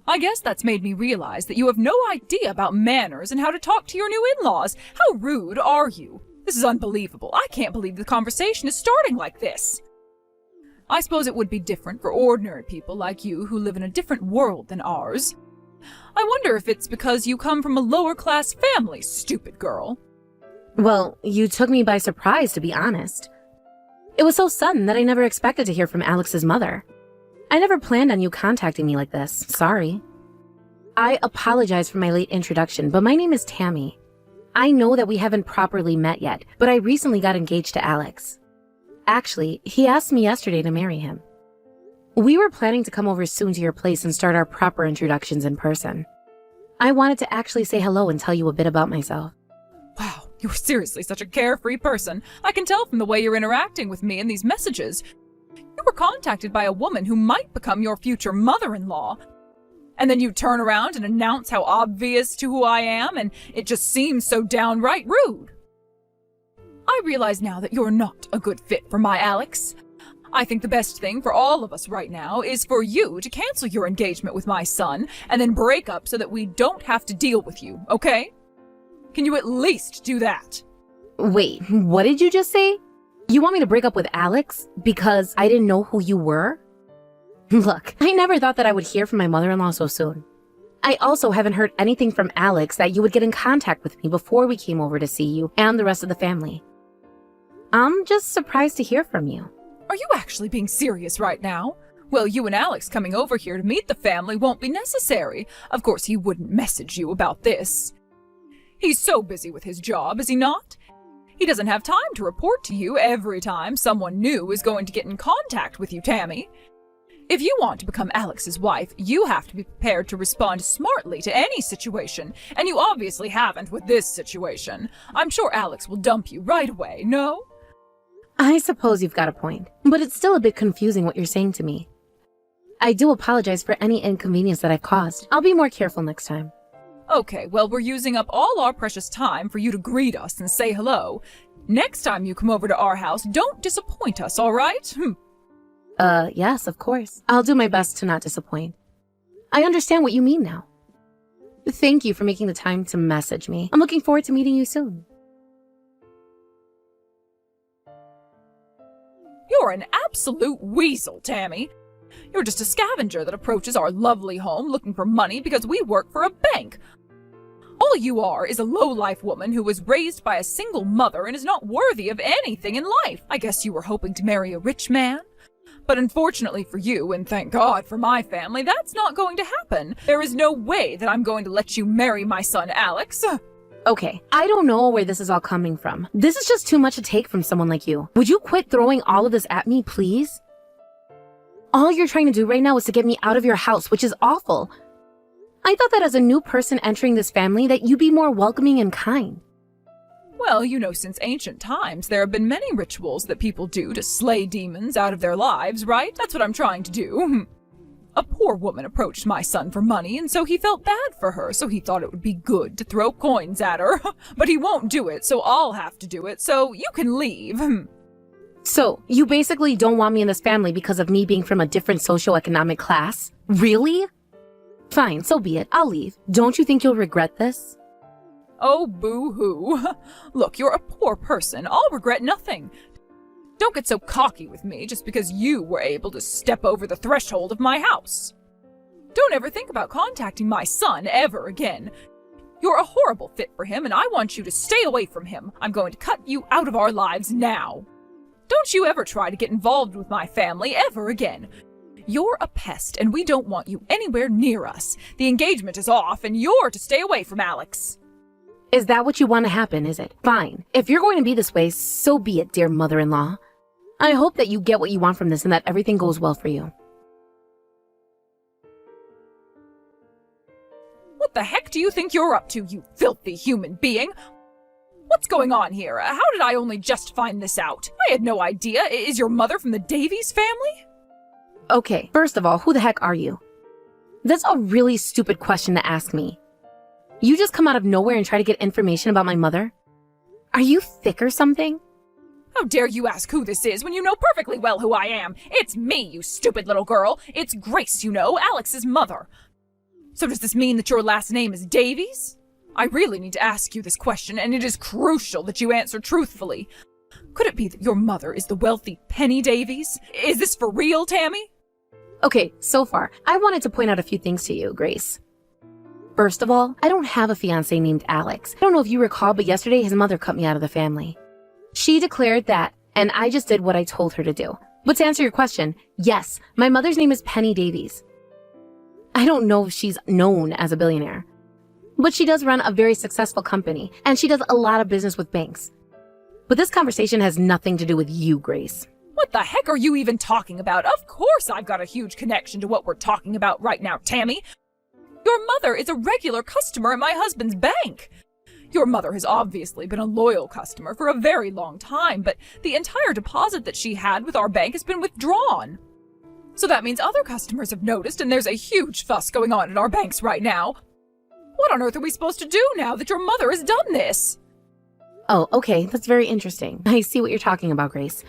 I guess that's made me realize that you have no idea about manners and how to talk to your new in-laws. How rude are you? This is unbelievable. I can't believe the conversation is starting like this. I suppose it would be different for ordinary people like you who live in a different world than ours. I wonder if it's because you come from a lower-class family, stupid girl. Well, you took me by surprise, to be honest. It was so sudden that I never expected to hear from Alex's mother. I never planned on you contacting me like this. Sorry. I apologize for my late introduction, but my name is Tammy. I know that we haven't properly met yet, but I recently got engaged to Alex. Actually, he asked me yesterday to marry him. We were planning to come over soon to your place and start our proper introductions in person. I wanted to actually say hello and tell you a bit about myself. Wow, you're seriously such a carefree person. I can tell from the way you're interacting with me in these messages. You were contacted by a woman who might become your future mother-in-law. And then you turn around and announce how obvious to who I am, and it just seems so downright rude. I realize now that you're not a good fit for my Alex. I think the best thing for all of us right now is for you to cancel your engagement with my son and then break up so that we don't have to deal with you, okay? Can you at least do that? Wait, what did you just say? You want me to break up with Alex because I didn't know who you were? Look, I never thought that I would hear from my mother-in-law so soon. I also haven't heard anything from Alex that you would get in contact with me before we came over to see you and the rest of the family. I'm just surprised to hear from you. Are you actually being serious right now? Well, you and Alex coming over here to meet the family won't be necessary. Of course, he wouldn't message you about this. He's so busy with his job, is he not? He doesn't have time to report to you every time someone new is going to get in contact with you, Tammy. If you want to become Alex's wife, you have to be prepared to respond smartly to any situation, and you obviously haven't with this situation. I'm sure Alex will dump you right away, no? I suppose you've got a point, but it's still a bit confusing what you're saying to me. I do apologize for any inconvenience that I've caused. I'll be more careful next time. Okay, well, we're using up all our precious time for you to greet us and say hello. Next time you come over to our house, don't disappoint us, all right? Yes, of course. I'll do my best to not disappoint. I understand what you mean now. Thank you for making the time to message me. I'm looking forward to meeting you soon. You're an absolute weasel, Tammy. You're just a scavenger that approaches our lovely home looking for money because we work for a bank. All you are is a low-life woman who was raised by a single mother and is not worthy of anything in life. I guess you were hoping to marry a rich man? But unfortunately for you, and thank God for my family, that's not going to happen. There is no way that I'm going to let you marry my son, Alex. Okay, I don't know where this is all coming from. This is just too much to take from someone like you. Would you quit throwing all of this at me, please? All you're trying to do right now is to get me out of your house, which is awful. I thought that as a new person entering this family that you'd be more welcoming and kind. Well, you know, since ancient times, there have been many rituals that people do to slay demons out of their lives, right? That's what I'm trying to do. A poor woman approached my son for money, and so he felt bad for her, so he thought it would be good to throw coins at her. But he won't do it, so I'll have to do it, so you can leave. So, you basically don't want me in this family because of me being from a different socioeconomic class? Really? Fine, so be it. I'll leave. Don't you think you'll regret this? Oh, boo-hoo. Look, you're a poor person. I'll regret nothing. Don't get so cocky with me just because you were able to step over the threshold of my house. Don't ever think about contacting my son ever again. You're a horrible fit for him, and I want you to stay away from him. I'm going to cut you out of our lives now. Don't you ever try to get involved with my family ever again. You're a pest, and we don't want you anywhere near us. The engagement is off, and you're to stay away from Alex. Is that what you want to happen, is it? Fine. If you're going to be this way, so be it, dear mother-in-law. I hope that you get what you want from this and that everything goes well for you. What the heck do you think you're up to, you filthy human being? What's going on here? How did I only just find this out? I had no idea. Is your mother from the Davies family? Okay, first of all, who the heck are you? That's a really stupid question to ask me. You just come out of nowhere and try to get information about my mother? Are you thick or something? How dare you ask who this is when you know perfectly well who I am? It's me, you stupid little girl. It's Grace, you know, Alex's mother. So does this mean that your last name is Davies? I really need to ask you this question, and it is crucial that you answer truthfully. Could it be that your mother is the wealthy Penny Davies? Is this for real, Tammy? Okay, so far, I wanted to point out a few things to you, Grace. First of all, I don't have a fiance named Alex. I don't know if you recall, but yesterday his mother cut me out of the family. She declared that, and I just did what I told her to do. But to answer your question, yes, my mother's name is Penny Davies. I don't know if she's known as a billionaire, but she does run a very successful company, and she does a lot of business with banks. But this conversation has nothing to do with you, Grace. What the heck are you even talking about? Of course I've got a huge connection to what we're talking about right now, Tammy. Your mother is a regular customer at my husband's bank. Your mother has obviously been a loyal customer for a very long time, but the entire deposit that she had with our bank has been withdrawn. So that means other customers have noticed, and there's a huge fuss going on at our banks right now. What on earth are we supposed to do now that your mother has done this? Oh, okay, that's very interesting. I see what you're talking about, Grace.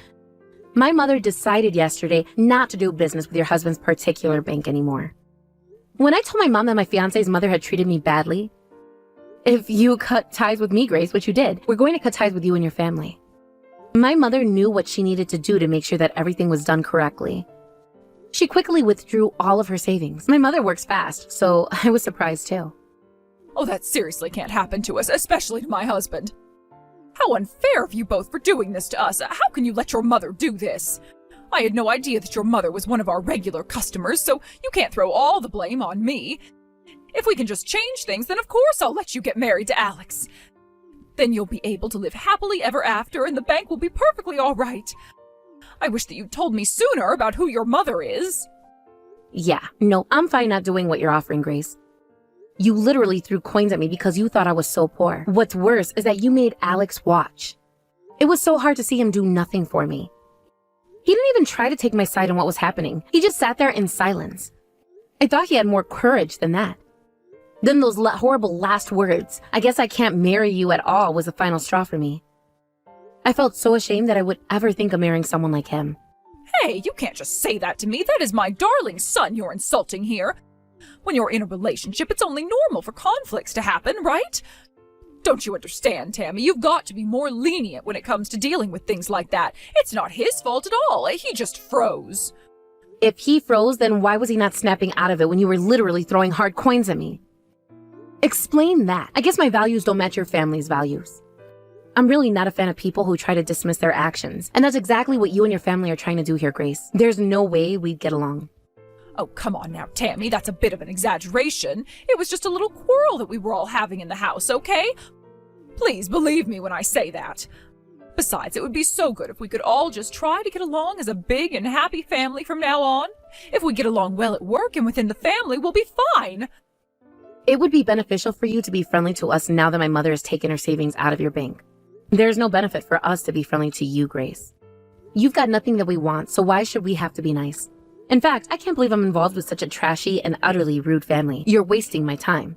My mother decided yesterday not to do business with your husband's particular bank anymore. When I told my mom that my fiance's mother had treated me badly, if you cut ties with me, Grace, which you did, we're going to cut ties with you and your family. My mother knew what she needed to do to make sure that everything was done correctly. She quickly withdrew all of her savings. My mother works fast, so I was surprised too. Oh, that seriously can't happen to us, especially to my husband. How unfair of you both for doing this to us. How can you let your mother do this? I had no idea that your mother was one of our regular customers, so you can't throw all the blame on me. If we can just change things, then of course I'll let you get married to Alex. Then you'll be able to live happily ever after, and the bank will be perfectly all right. I wish that you'd told me sooner about who your mother is. Yeah, no, I'm fine not doing what you're offering, Grace. You literally threw coins at me because you thought I was so poor. What's worse is that you made Alex watch. It was so hard to see him do nothing for me. He didn't even try to take my side on what was happening. He just sat there in silence. I thought he had more courage than that. Then those horrible last words, "I guess I can't marry you at all," was the final straw for me. I felt so ashamed that I would ever think of marrying someone like him. Hey, you can't just say that to me. That is my darling son you're insulting here. When you're in a relationship, it's only normal for conflicts to happen, right? Don't you understand, Tammy? You've got to be more lenient when it comes to dealing with things like that. It's not his fault at all. He just froze. If he froze, then why was he not snapping out of it when you were literally throwing hard coins at me? Explain that. I guess my values don't match your family's values. I'm really not a fan of people who try to dismiss their actions, and that's exactly what you and your family are trying to do here, Grace. There's no way we'd get along. Oh, come on now, Tammy, that's a bit of an exaggeration. It was just a little quarrel that we were all having in the house, okay? Please believe me when I say that. Besides, it would be so good if we could all just try to get along as a big and happy family from now on. If we get along well at work and within the family, we'll be fine. It would be beneficial for you to be friendly to us now that my mother has taken her savings out of your bank. There's no benefit for us to be friendly to you, Grace. You've got nothing that we want, so why should we have to be nice? In fact, I can't believe I'm involved with such a trashy and utterly rude family. You're wasting my time.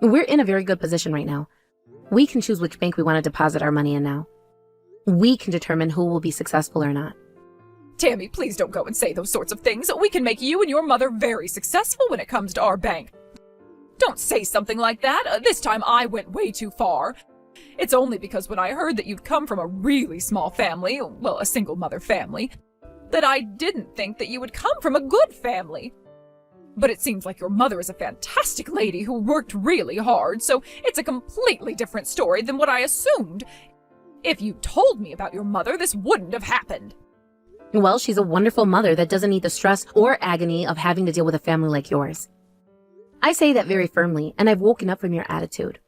We're in a very good position right now. We can choose which bank we want to deposit our money in now. We can determine who will be successful or not. Tammy, please don't go and say those sorts of things. We can make you and your mother very successful when it comes to our bank. Don't say something like that. This time I went way too far. It's only because when I heard that you'd come from a really small family, well, a single mother family, that I didn't think that you would come from a good family. But it seems like your mother is a fantastic lady who worked really hard, so it's a completely different story than what I assumed. If you told me about your mother, this wouldn't have happened. Well, she's a wonderful mother that doesn't need the stress or agony of having to deal with a family like yours. I say that very firmly, and I've woken up from your attitude.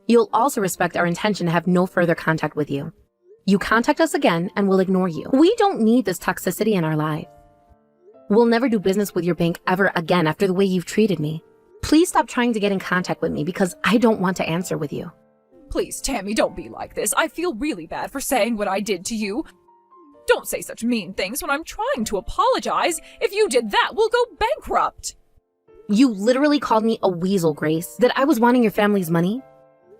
You'll also respect our intention to have no further contact with you. You contact us again, and we'll ignore you. We don't need this toxicity in our life. We'll never do business with your bank ever again after the way you've treated me. Please stop trying to get in contact with me because I don't want to answer with you. Please, Tammy, don't be like this. I feel really bad for saying what I did to you. Don't say such mean things when I'm trying to apologize. If you did that, we'll go bankrupt. You literally called me a weasel, Grace, that I was wanting your family's money.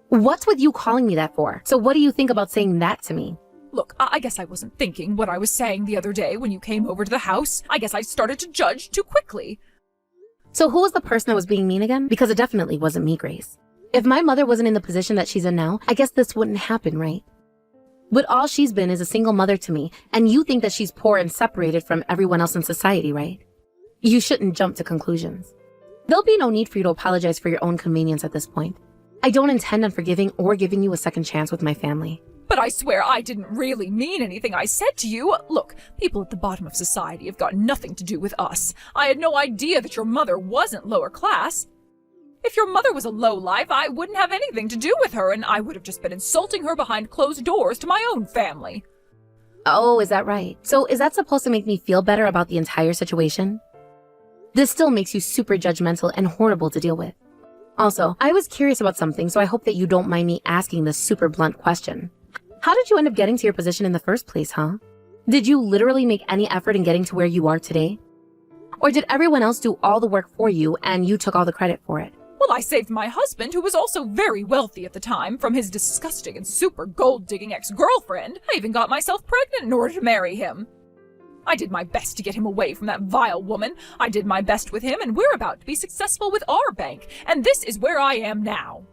What's with you calling me that for? So what do you think about saying that to me? Look, I guess I wasn't thinking what I was saying the other day when you came over to the house. I guess I started to judge too quickly. So who was the person that was being mean again? Because it definitely wasn't me, Grace. If my mother wasn't in the position that she's in now, I guess this wouldn't happen, right? But all she's been is a single mother to me, and you think that she's poor and separated from everyone else in society, right? You shouldn't jump to conclusions. There'll be no need for you to apologize for your own convenience at this point. I don't intend on forgiving or giving you a second chance with my family. But I swear I didn't really mean anything I said to you. Look, people at the bottom of society have got nothing to do with us. I had no idea that your mother wasn't lower class. If your mother was a lowlife, I wouldn't have anything to do with her, and I would have just been insulting her behind closed doors to my own family. Oh, is that right? So is that supposed to make me feel better about the entire situation? This still makes you super judgmental and horrible to deal with. Also, I was curious about something, so I hope that you don't mind me asking this super blunt question. How did you end up getting to your position in the first place, huh? Did you literally make any effort in getting to where you are today? Or did everyone else do all the work for you and you took all the credit for it? Well, I saved my husband, who was also very wealthy at the time, from his disgusting and super gold-digging ex-girlfriend. I even got myself pregnant in order to marry him. I did my best to get him away from that vile woman. I did my best with him, and we're about to be successful with our bank. And this is where I am now.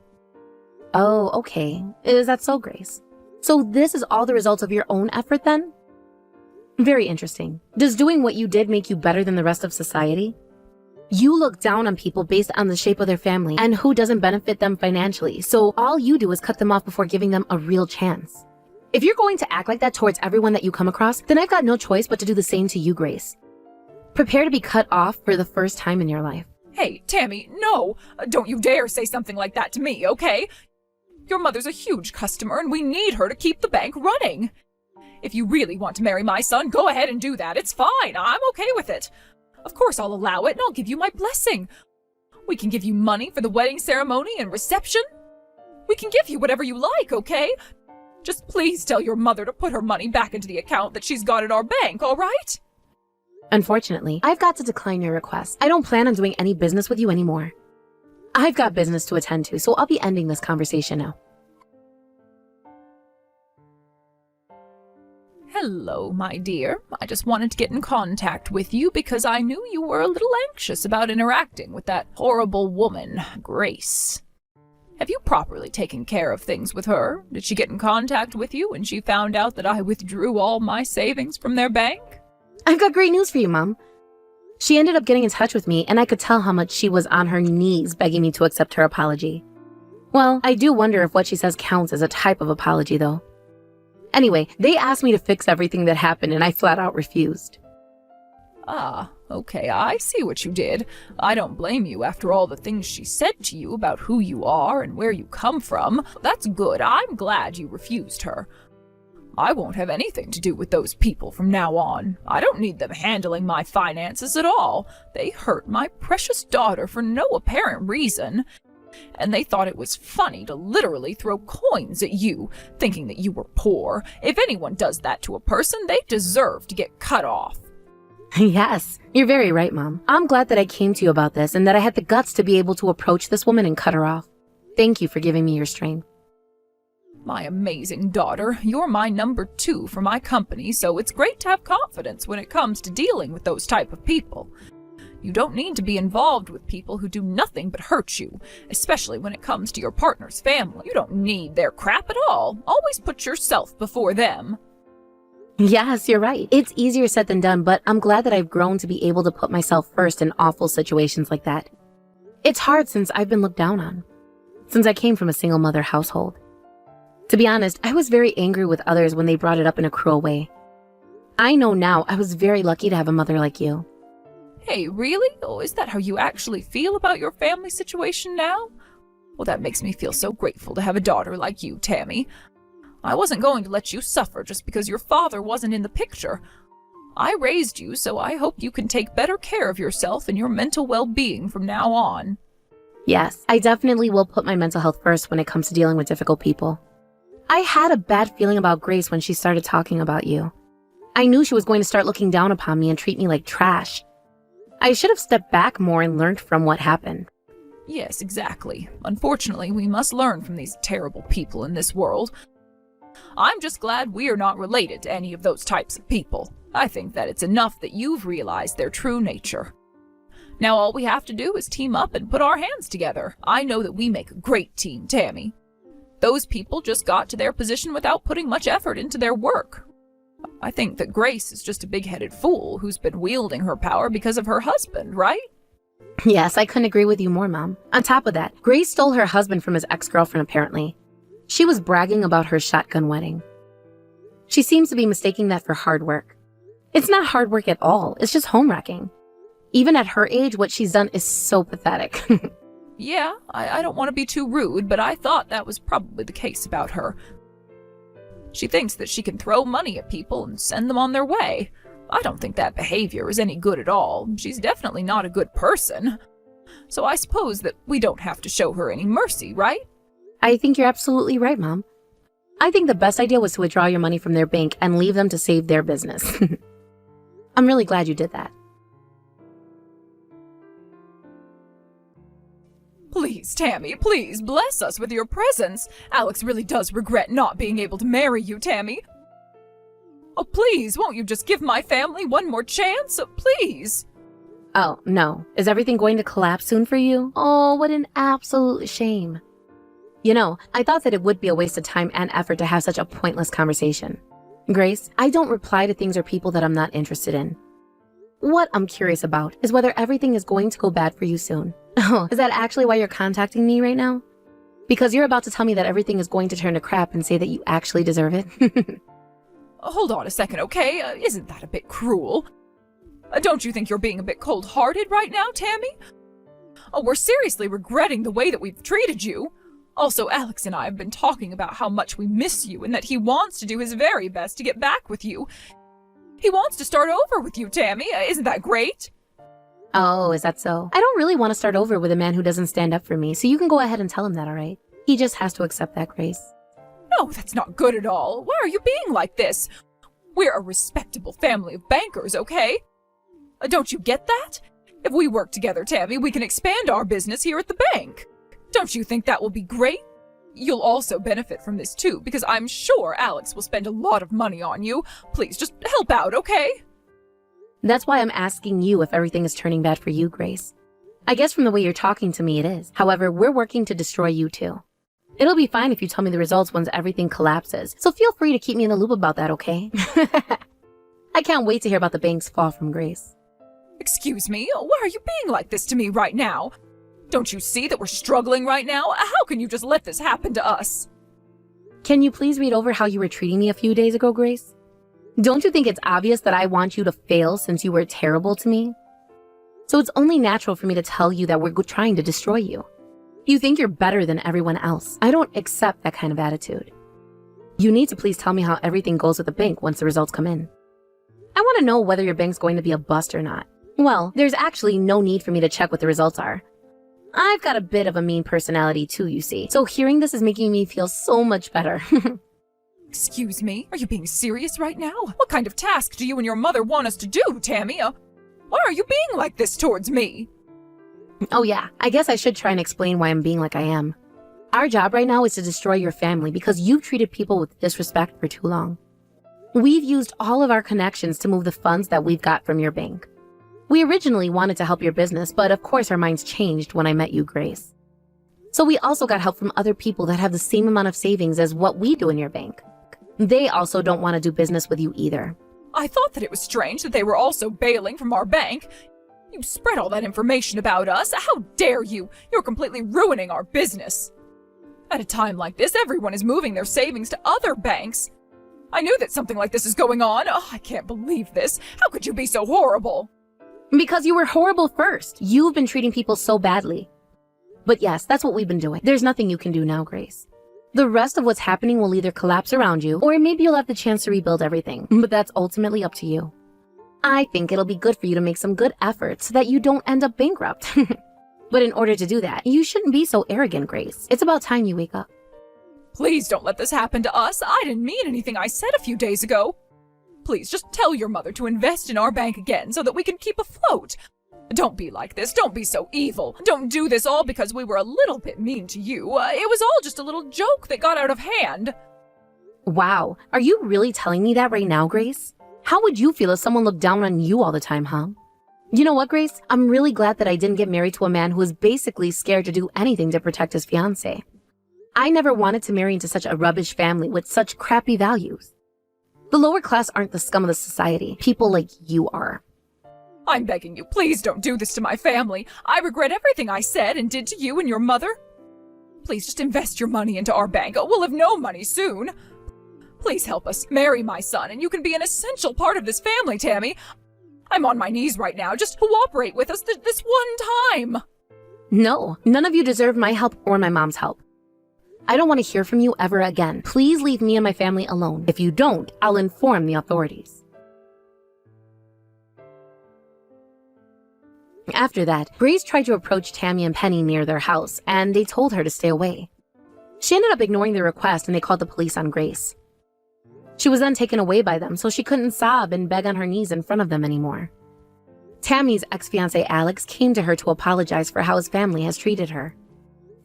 Oh, okay. Is that so, Grace? So this is all the result of your own effort then? Very interesting. Does doing what you did make you better than the rest of society? You look down on people based on the shape of their family and who doesn't benefit them financially, so all you do is cut them off before giving them a real chance. If you're going to act like that towards everyone that you come across, then I've got no choice but to do the same to you, Grace. Prepare to be cut off for the first time in your life. Hey, Tammy, no! Don't you dare say something like that to me, okay? Your mother's a huge customer, and we need her to keep the bank running. If you really want to marry my son, go ahead and do that. It's fine. I'm okay with it. Of course I'll allow it, and I'll give you my blessing. We can give you money for the wedding ceremony and reception. We can give you whatever you like, okay? Just please tell your mother to put her money back into the account that she's got at our bank, all right? Unfortunately, I've got to decline your request. I don't plan on doing any business with you anymore. I've got business to attend to, so I'll be ending this conversation now. Hello, my dear. I just wanted to get in contact with you because I knew you were a little anxious about interacting with that horrible woman, Grace. Have you properly taken care of things with her? Did she get in contact with you when she found out that I withdrew all my savings from their bank? I've got great news for you, Mom. She ended up getting in touch with me, and I could tell how much she was on her knees begging me to accept her apology. Well, I do wonder if what she says counts as a type of apology, though. Anyway, they asked me to fix everything that happened, and I flat out refused. Ah, okay, I see what you did. I don't blame you after all the things she said to you about who you are and where you come from. That's good. I'm glad you refused her. I won't have anything to do with those people from now on. I don't need them handling my finances at all. They hurt my precious daughter for no apparent reason. And they thought it was funny to literally throw coins at you, thinking that you were poor. If anyone does that to a person, they deserve to get cut off. Yes, you're very right, Mom. I'm glad that I came to you about this and that I had the guts to be able to approach this woman and cut her off. Thank you for giving me your strength. My amazing daughter, you're my number 2 for my company, so it's great to have confidence when it comes to dealing with those type of people. You don't need to be involved with people who do nothing but hurt you, especially when it comes to your partner's family. You don't need their crap at all. Always put yourself before them. Yes, you're right. It's easier said than done, but I'm glad that I've grown to be able to put myself first in awful situations like that. It's hard since I've been looked down on, since I came from a single mother household. To be honest, I was very angry with others when they brought it up in a cruel way. I know now I was very lucky to have a mother like you. Hey, really? Oh, is that how you actually feel about your family situation now? Well, that makes me feel so grateful to have a daughter like you, Tammy. I wasn't going to let you suffer just because your father wasn't in the picture. I raised you, so I hope you can take better care of yourself and your mental well-being from now on. Yes, I definitely will put my mental health first when it comes to dealing with difficult people. I had a bad feeling about Grace when she started talking about you. I knew she was going to start looking down upon me and treat me like trash. I should have stepped back more and learned from what happened. Yes, exactly. Unfortunately, we must learn from these terrible people in this world. I'm just glad we're not related to any of those types of people. I think that it's enough that you've realized their true nature. Now all we have to do is team up and put our hands together. I know that we make a great team, Tammy. Those people just got to their position without putting much effort into their work. I think that Grace is just a big-headed fool who's been wielding her power because of her husband, right? Yes, I couldn't agree with you more, Mom. On top of that, Grace stole her husband from his ex-girlfriend, apparently. She was bragging about her shotgun wedding. She seems to be mistaking that for hard work. It's not hard work at all, it's just home-wrecking. Even at her age, what she's done is so pathetic. Yeah, I don't want to be too rude, but I thought that was probably the case about her. She thinks that she can throw money at people and send them on their way. I don't think that behavior is any good at all. She's definitely not a good person. So I suppose that we don't have to show her any mercy, right? I think you're absolutely right, Mom. I think the best idea was to withdraw your money from their bank and leave them to save their business. I'm really glad you did that. Please, Tammy, please, bless us with your presence. Alex really does regret not being able to marry you, Tammy. Oh, please, won't you just give my family one more chance? Please. Oh, no. Is everything going to collapse soon for you? Oh, what an absolute shame. You know, I thought that it would be a waste of time and effort to have such a pointless conversation. Grace, I don't reply to things or people that I'm not interested in. What I'm curious about is whether everything is going to go bad for you soon. Oh, is that actually why you're contacting me right now? Because you're about to tell me that everything is going to turn to crap and say that you actually deserve it? Hold on a second, okay? Isn't that a bit cruel? Don't you think you're being a bit cold-hearted right now, Tammy? Oh, we're seriously regretting the way that we've treated you. Also, Alex and I have been talking about how much we miss you and that he wants to do his very best to get back with you. He wants to start over with you, Tammy. Isn't that great? Oh, is that so? I don't really want to start over with a man who doesn't stand up for me, so you can go ahead and tell him that, all right? He just has to accept that, Grace. No, that's not good at all. Why are you being like this? We're a respectable family of bankers, okay? Don't you get that? If we work together, Tammy, we can expand our business here at the bank. Don't you think that will be great? You'll also benefit from this too, because I'm sure Alex will spend a lot of money on you. Please, just help out, okay? That's why I'm asking you if everything is turning bad for you, Grace. I guess from the way you're talking to me, it is. However, we're working to destroy you too. It'll be fine if you tell me the results once everything collapses, so feel free to keep me in the loop about that, okay? I can't wait to hear about the bank's fall from Grace. Excuse me? Why are you being like this to me right now? Don't you see that we're struggling right now? How can you just let this happen to us? Can you please read over how you were treating me a few days ago, Grace? Don't you think it's obvious that I want you to fail since you were terrible to me? So it's only natural for me to tell you that we're trying to destroy you. You think you're better than everyone else. I don't accept that kind of attitude. You need to please tell me how everything goes with the bank once the results come in. I want to know whether your bank's going to be a bust or not. Well, there's actually no need for me to check what the results are. I've got a bit of a mean personality too, you see. So hearing this is making me feel so much better. Excuse me? Are you being serious right now? What kind of task do you and your mother want us to do, Tammy? Why are you being like this towards me? Oh yeah, I guess I should try and explain why I'm being like I am. Our job right now is to destroy your family because you've treated people with disrespect for too long. We've used all of our connections to move the funds that we've got from your bank. We originally wanted to help your business, but of course our minds changed when I met you, Grace. So we also got help from other people that have the same amount of savings as what we do in your bank. They also don't want to do business with you either. I thought that it was strange that they were also bailing from our bank. You spread all that information about us. How dare you? You're completely ruining our business. At a time like this, everyone is moving their savings to other banks. I knew that something like this is going on. Oh, I can't believe this. How could you be so horrible? Because you were horrible first. You've been treating people so badly. But yes, that's what we've been doing. There's nothing you can do now, Grace. The rest of what's happening will either collapse around you, or maybe you'll have the chance to rebuild everything. But that's ultimately up to you. I think it'll be good for you to make some good efforts so that you don't end up bankrupt. But in order to do that, you shouldn't be so arrogant, Grace. It's about time you wake up. Please don't let this happen to us. I didn't mean anything I said a few days ago. Please just tell your mother to invest in our bank again so that we can keep afloat. Don't be like this. Don't be so evil. Don't do this all because we were a little bit mean to you. It was all just a little joke that got out of hand. Wow, are you really telling me that right now, Grace? How would you feel if someone looked down on you all the time, huh? You know what, Grace? I'm really glad that I didn't get married to a man who was basically scared to do anything to protect his fiancée. I never wanted to marry into such a rubbish family with such crappy values. The lower class aren't the scum of the society. People like you are. I'm begging you, please don't do this to my family. I regret everything I said and did to you and your mother. Please just invest your money into our bank. We'll have no money soon. Please help us marry my son, and you can be an essential part of this family, Tammy. I'm on my knees right now. Just cooperate with us this one time. No, none of you deserve my help or my mom's help. I don't want to hear from you ever again. Please leave me and my family alone. If you don't, I'll inform the authorities. After that, Grace tried to approach Tammy and Penny near their house, and they told her to stay away. She ended up ignoring their request, and they called the police on Grace. She was then taken away by them, so she couldn't sob and beg on her knees in front of them anymore. Tammy's ex-fiancé Alex came to her to apologize for how his family has treated her.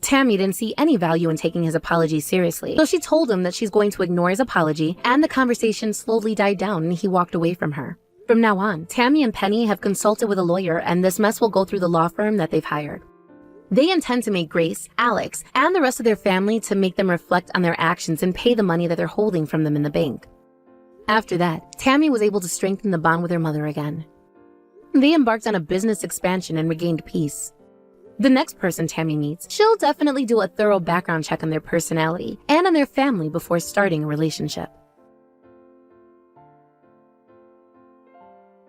Tammy didn't see any value in taking his apology seriously, so she told him that she's going to ignore his apology, and the conversation slowly died down and he walked away from her. From now on, Tammy and Penny have consulted with a lawyer, and this mess will go through the law firm that they've hired. They intend to make Grace, Alex, and the rest of their family to make them reflect on their actions and pay the money that they're holding from them in the bank. After that, Tammy was able to strengthen the bond with her mother again. They embarked on a business expansion and regained peace. The next person Tammy meets, she'll definitely do a thorough background check on their personality and on their family before starting a relationship.